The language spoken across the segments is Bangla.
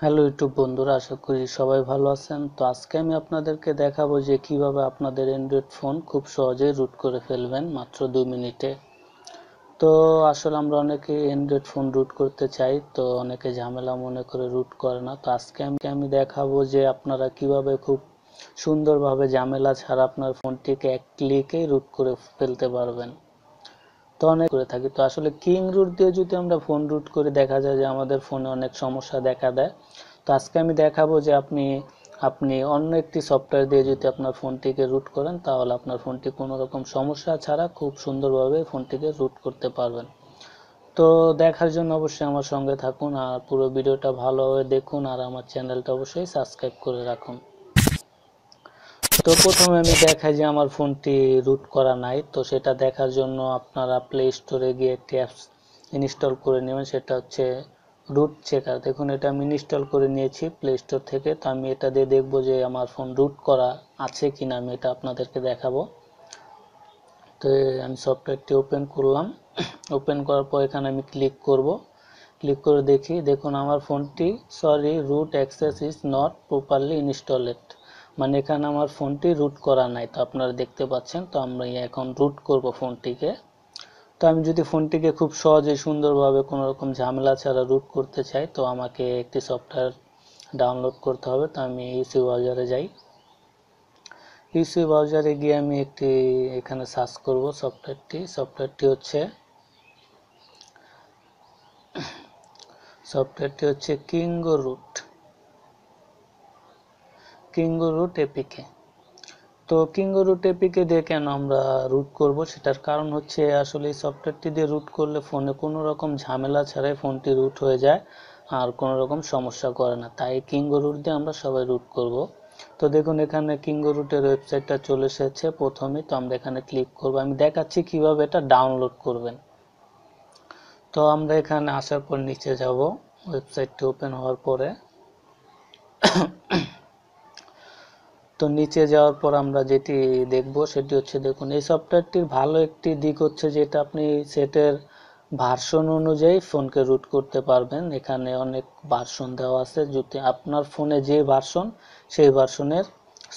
হ্যালো ইউটিউব বন্ধুরা, আশা করি সবাই ভালো আছেন। তো আজকে আমি আপনাদেরকে দেখাবো যে কিভাবে আপনাদের অ্যান্ড্রয়েড ফোন খুব সহজেই রুট করে ফেলবেন মাত্র 2 মিনিটে। তো আসলে আমরা অনেকে অ্যান্ড্রয়েড ফোন রুট করতে চাই, তো অনেকে ঝামেলা মনে করে রুট করে না। তো আজকে আমি দেখাবো যে আপনারা কিভাবে খুব সুন্দরভাবে ঝামেলা ছাড়া আপনার ফোনটিকে এক ক্লিকেই রুট করে ফেলতে পারবেন। তো অনেক করে থাকি, তো আসলে কিং রুট দিয়ে যদি আমরা ফোন রুট করে দেখা যায় যে আমাদের ফোনে অনেক সমস্যা দেখা দেয়। তো আজকে আমি দেখাবো যে আপনি আপনি অন্য একটি সফটওয়্যার দিয়ে যদি আপনার ফোনটিকে রুট করেন, তাহলে আপনার ফোনটি কোনো রকম সমস্যা ছাড়া খুব সুন্দরভাবে ফোনটিকে রুট করতে পারবেন। তো দেখার জন্য অবশ্যই আমার সঙ্গে থাকুন, আর পুরো ভিডিওটা ভালোভাবে দেখুন, আর আমার চ্যানেলটা অবশ্যই সাবস্ক্রাইব করে রাখুন। তো প্রথমে আমি দেখাই যে আমার ফোনটি রুট করা নাই। তো সেটা দেখার জন্য আপনারা প্লে স্টোরে গিয়ে একটি অ্যাপস ইনস্টল করে নেবেন, সেটা হচ্ছে রুট চেকার। দেখুন, এটা আমি ইনস্টল করে নিয়েছি প্লে স্টোর থেকে। তো আমি এটা দিয়ে দেখবো যে আমার ফোন রুট করা আছে কিনা, আমি এটা আপনাদেরকে দেখাবো। তো আমি সফটওয়্যারটি ওপেন করলাম। ওপেন করার পর এখানে আমি ক্লিক করব। ক্লিক করে দেখি, দেখুন আমার ফোনটি sorry root access is not properly installed, মানে এখানে আমার ফোনটি রুট করা নাই। তো আপনারা দেখতে পাচ্ছেন। তো আমরা এখন রুট করব ফোনটিকে। তো আমি যদি ফোনটিকে খুব সহজে সুন্দরভাবে কোনো রকম ঝামেলা ছাড়া রুট করতে চাই, তো আমাকে একটি সফটওয়্যার ডাউনলোড করতে হবে। তো আমি ইউসি ব্রাউজারে যাই। ইউসি ব্রাউজারে গিয়ে আমি একটি এখানে সার্চ করব সফটওয়্যারটি হচ্ছে কিঙ্গো রুট এপিকে। তো কিঙ্গো রুট এপিকে দিয়ে কেন আমরা রুট করব, সেটার কারণ হচ্ছে আসলে এই সফটওয়্যারটি দিয়ে রুট করলে ফোনে কোনো রকম ঝামেলা ছাড়াই ফোনটি রুট হয়ে যায়, আর কোনো রকম সমস্যা করে না। তাই কিঙ্গো রুট দিয়ে আমরা সবাই রুট করব। তো দেখুন, এখানে কিঙ্গো রুটের ওয়েবসাইটটা চলে এসেছে প্রথমেই। তো আমরা এখানে ক্লিক করব। আমি দেখাচ্ছি কিভাবে এটা ডাউনলোড করবেন। তো আমরা এখানে আসার পর নিচে যাব। ওয়েবসাইটটি ওপেন হওয়ার পরে তো নিচে যাওয়ার পর আমরা যেটি দেখব সেটি হচ্ছে, দেখুন এই সফটওয়্যারটির ভালো একটি দিক হচ্ছে যেটা আপনি সেটের ভার্সন অনুযায়ী ফোনকে রুট করতে পারবেন। এখানে অনেক ভার্সন দেওয়া আছে, যদি আপনার ফোনে যে ভার্সন, সেই ভার্সনের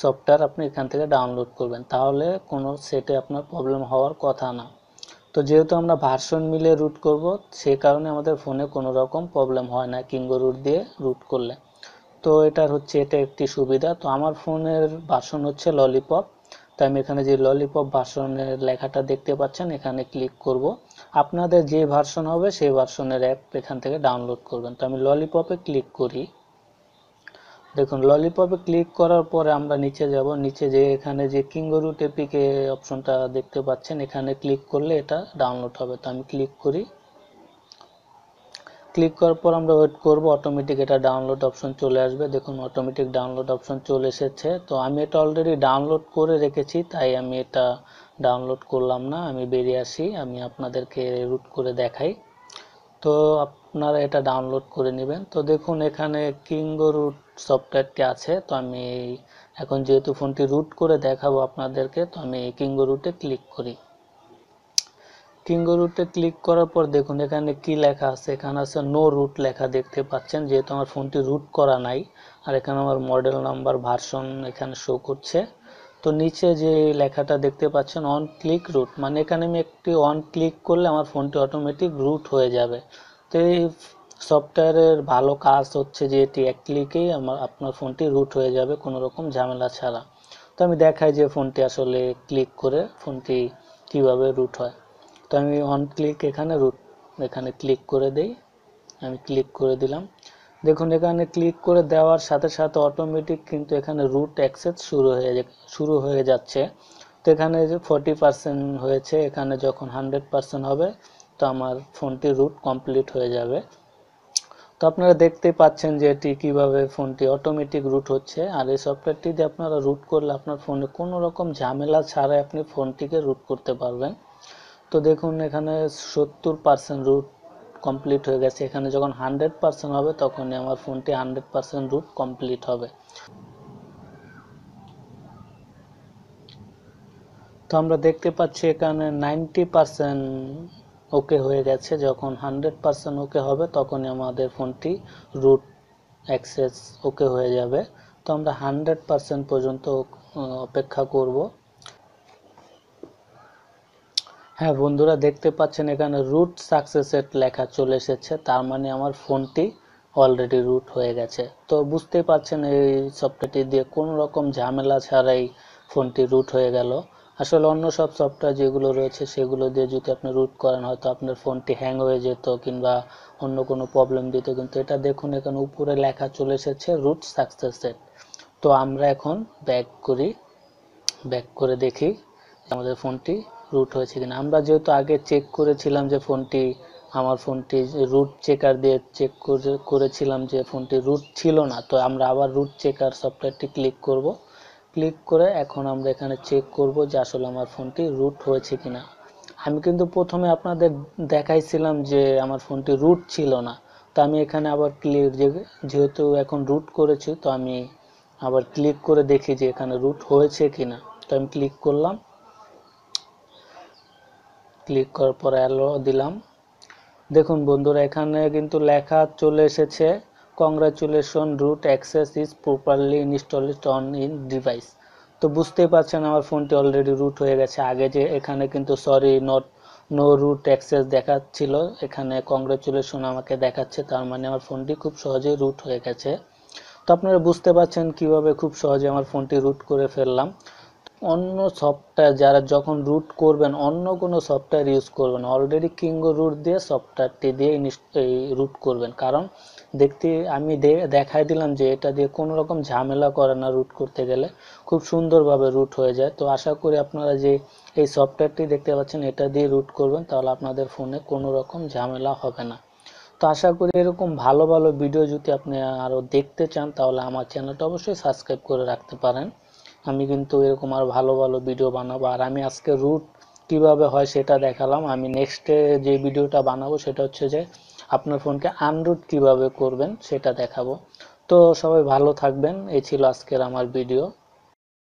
সফটওয়্যার আপনি এখান থেকে ডাউনলোড করবেন, তাহলে কোনো সেটে আপনার প্রবলেম হওয়ার কথা না। তো যেহেতু আমরা ভার্সন মিলে রুট করব, সেই কারণে আমাদের ফোনে কোনো রকম প্রবলেম হয় না কিঙ্গো রুট দিয়ে রুট করলে। তো এটা একটি সুবিধা। তো আমার ফোনের ভার্সন হচ্ছে ললিপপ। তো আমি এখানে যে ললিপপ ভার্সনের লেখাটা দেখতে পাচ্ছেন, এখানে ক্লিক করব। আপনাদের যে ভার্সন হবে সেই ভার্সনের অ্যাপ এখান থেকে ডাউনলোড করবেন। তো আমি ললিপপে ক্লিক করি। দেখুন, ললিপপে ক্লিক করার পরে আমরা নিচে যাব। নিচে যে এখানে যে কিঙ্গো রুট এপিকে অপশনটা দেখতে পাচ্ছেন, এখানে ক্লিক করলে এটা ডাউনলোড হবে। তো আমি ক্লিক করি। ক্লিক করার পর আমরা ওয়েট করব, অটোমেটিক এটা ডাউনলোড অপশন চলে আসবে। দেখুন, অটোমেটিক ডাউনলোড অপশন চলে এসেছে। তো আমি এটা অলরেডি ডাউনলোড করে রেখেছি, তাই আমি এটা ডাউনলোড করলাম না। আমি বেরিয়ে আসি, আমি আপনাদেরকে রুট করে দেখাই। তো আপনারা এটা ডাউনলোড করে নেবেন। তো দেখুন, এখানে কিঙ্গো রুট সফটওয়্যারটি আছে। তো আমি এখন যেহেতু ফোনটি রুট করে দেখাবো আপনাদেরকে, তো আমি কিঙ্গো রুটে ক্লিক করি। কিঙ্গো রুটে ক্লিক করার পর দেখুন এখানে কি লেখা আছে, এখানে আছে নো রুট লেখা দেখতে পাচ্ছেন, যেহেতু আমার ফোনটি রুট করা নাই। আর এখানে আমার মডেল নাম্বার ভার্সন এখানে শো করছে। তো নিচে যে লেখাটা দেখতে পাচ্ছেন অন ক্লিক রুট, মানে এখানে আমি একটি অন ক্লিক করলে আমার ফোনটি অটোমেটিক রুট হয়ে যাবে। তো এই সফটওয়্যারের ভালো কাজ হচ্ছে যে এটি এক ক্লিকেই আপনার ফোনটি রুট হয়ে যাবে কোনো রকম ঝামেলা ছাড়া। তো আমি দেখাই যে ফোনটি আসলে ক্লিক করে ফোনটি কিভাবে রুট হয়। তো আমি অন ক্লিক এখানে ক্লিক করে দেই। আমি ক্লিক করে দিলাম। দেখুন, এখানে ক্লিক করে দেওয়ার সাথে সাথে অটোমেটিক কিন্তু এখানে রুট অ্যাক্সেস শুরু হয়ে যাচ্ছে। তো এখানে যে 40% হয়েছে, এখানে যখন 100% হবে, তো আমার ফোনটি রুট কমপ্লিট হয়ে যাবে। তো আপনারা দেখতেই পাচ্ছেন যে এটি কিভাবে ফোনটি অটোমেটিক রুট হচ্ছে। আর এই সফটওয়্যারটি দিয়ে আপনারা রুট করলে আপনার ফোনে কোনো রকম ঝামেলা ছাড়াই আপনি ফোনটিকে রুট করতে পারবেন। তো দেখুন, এখানে 70% রুট কমপ্লিট হয়ে গেছে। এখানে যখন 100% হবে, তখনই আমার ফোনটি 100% রুট কমপ্লিট হবে। তো আমরা দেখতে পাচ্ছি এখানে 90% ওকে হয়ে গেছে। যখন 100% ওকে হবে, তখনই আমাদের ফোনটি রুট অ্যাক্সেস ওকে হয়ে যাবে। তো আমরা 100% পর্যন্ত অপেক্ষা করব। হ্যাঁ বন্ধুরা, দেখতে পাচ্ছেন এখানে রুট সাকসেসেড লেখা চলে এসেছে, তার মানে আমার ফোনটি অলরেডি রুট হয়ে গেছে। তো বুঝতেই পারছেন এই সফটওয়্যারটি দিয়ে কোনো রকম ঝামেলা ছাড়াই ফোনটি রুট হয়ে গেল। আসলে অন্য সব সফটওয়্যার যেগুলো রয়েছে সেগুলো দিয়ে যদি আপনি রুট করেন হয়তো আপনার ফোনটি হ্যাং হয়ে যেত কিংবা অন্য কোনো প্রবলেম দিত, কিন্তু এটা দেখুন এখানে উপরে লেখা চলে এসেছে রুট সাকসেসেড। তো আমরা এখন ব্যাক করে দেখি আমাদের ফোনটি রুট হয়েছে কিনা। আমরা যেহেতু আগে চেক করেছিলাম যে আমার ফোনটি রুট চেকার দিয়ে চেক করেছিলাম যে ফোনটি রুট ছিল না, তো আমরা আবার রুট চেকার সফটওয়্যারটি ক্লিক করব। ক্লিক করে এখন আমরা এখানে চেক করব যে আসলে আমার ফোনটি রুট হয়েছে কিনা। আমি কিন্তু প্রথমে আপনাদের দেখাইছিলাম যে আমার ফোনটি রুট ছিল না, তো আমি এখানে আবার যেহেতু এখন রুট করেছি তো আমি আবার ক্লিক করে দেখি যে এখানে রুট হয়েছে কিনা। তো আমি ক্লিক করলাম, ক্লিক করার পর অ্যালো দিলাম। দেখুন বন্ধুরা, এখানে কিন্তু লেখা চলে এসেছে congratulation root access is properly installed on in device. তো বুঝতেই পারছেন আমার ফোনটি অলরেডি রুট হয়ে গেছে। আগে যে এখানে কিন্তু sorry not no root access দেখাচ্ছিল, এখানে কংগ্রাচুলেশন আমাকে দেখাচ্ছে, তার মানে আমার ফোনটি খুব সহজেই রুট হয়ে গেছে। তো আপনারা বুঝতে পারছেন কিভাবে খুব সহজে আমার ফোনটি রুট করে ফেললাম। অন্য সফটওয়্যার যারা যখন রুট করবেন অন্য কোনো সফটওয়্যার ইউজ করবেন, অলরেডি কিঙ্গো রুট দিয়ে সফটওয়্যারটি দিয়ে রুট করবেন, কারণ আমি দেখাই দিলাম যে এটা দিয়ে কোনো রকম ঝামেলা করে না, রুট করতে গেলে খুব সুন্দরভাবে রুট হয়ে যায়। তো আশা করি আপনারা যে এই সফটওয়্যারটি দেখতে পাচ্ছেন এটা দিয়ে রুট করবেন, তাহলে আপনাদের ফোনে কোনো রকম ঝামেলা হবে না। তো আশা করি এরকম ভালো ভালো ভিডিও যদি আপনি আরও দেখতে চান তাহলে আমার চ্যানেলটা অবশ্যই সাবস্ক্রাইব করে রাখতে পারেন। আমি কিন্তু এরকম আর ভালো ভালো ভিডিও বানাবো। আর আমি আজকে রুট কিভাবে হয় সেটা দেখালাম। আমি নেক্সটে যে ভিডিওটা বানাবো সেটা হচ্ছে যে আপনার ফোনকে আনরুট কিভাবে করবেন সেটা দেখাবো। তো সবাই ভালো থাকবেন। এই ছিল আজকের আমার ভিডিও।